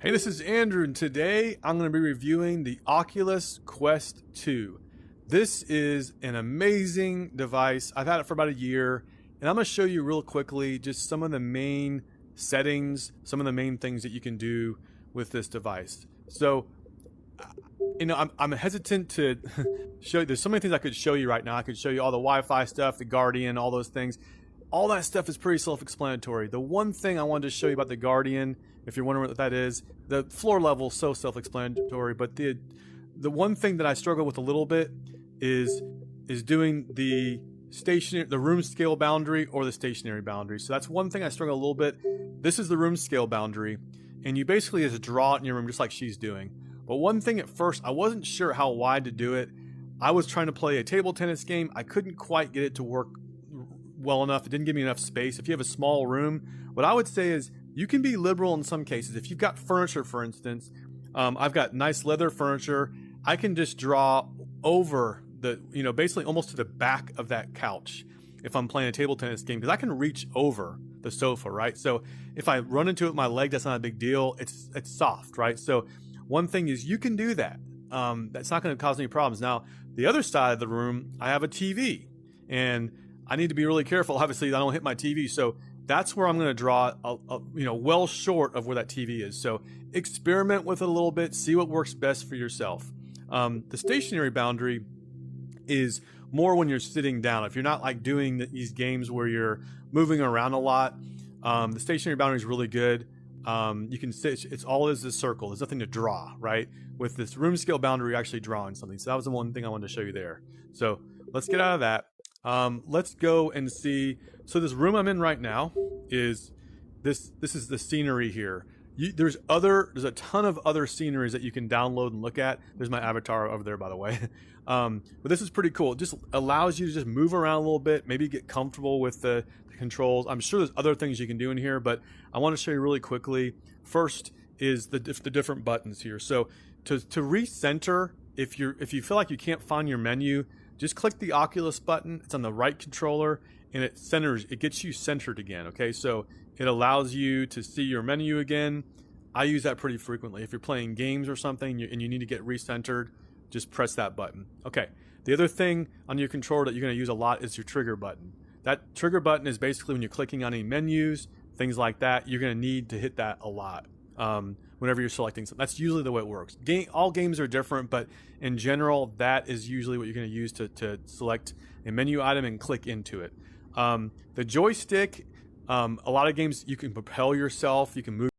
Hey, this is Andrew, and today I'm going to be reviewing the Oculus Quest 2. This is an amazing device. I've had it for about a year, and I'm going to show you real quickly just some of the main settings, some of the main things that you can do with this device. So, I'm hesitant to show you. There's so many things I could show you right now. I could show you all the Wi-Fi stuff, the Guardian, all those things. All that stuff is pretty self-explanatory. The one thing I wanted to show you about the Guardian, if you're wondering what that is, the floor level is so self-explanatory, but the one thing that I struggle with a little bit is doing the room scale boundary or the stationary boundary. So that's one thing I struggle a little bit. This is the room scale boundary, and you basically just draw it in your room just like she's doing. But one thing at first, I wasn't sure how wide to do it. I was trying to play a table tennis game. I couldn't quite get it to work well enough. It didn't give me enough space. If you have a small room, what I would say is you can be liberal in some cases. If you've got furniture, for instance, I've got nice leather furniture. I can just draw over the, basically almost to the back of that couch if I'm playing a table tennis game, because I can reach over the sofa, right? So if I run into it with my leg, that's not a big deal. It's soft, right? So one thing is you can do that. That's not going to cause any problems. Now, the other side of the room, I have a TV, and I need to be really careful. Obviously, I don't hit my TV, so that's where I'm going to draw, well short of where that TV is. So experiment with it a little bit, see what works best for yourself. The stationary boundary is more when you're sitting down. If you're not like doing these games where you're moving around a lot, the stationary boundary is really good. You can sit, it's all is a circle. There's nothing to draw, right? With this room scale boundary, you're actually drawing something. So that was the one thing I wanted to show you there. So let's get out of that. Let's go and see. So this room I'm in right now is this is the scenery here. There's a ton of other sceneries that you can download and look at. There's my avatar over there, by the way. But this is pretty cool. It just allows you to just move around a little bit, maybe get comfortable with the controls. I'm sure there's other things you can do in here, but I want to show you really quickly. First is the different buttons here. So to recenter, if you feel like you can't find your menu, just click the Oculus button. It's on the right controller, and it gets you centered again, okay? So it allows you to see your menu again. I use that pretty frequently. If you're playing games or something and you need to get recentered, just press that button. Okay, the other thing on your controller that you're gonna use a lot is your trigger button. That trigger button is basically when you're clicking on any menus, things like that, you're gonna need to hit that a lot. Whenever you're selecting something. That's usually the way it works. All games are different, but in general, that is usually what you're going to use to select a menu item and click into it. The joystick, a lot of games you can propel yourself, you can move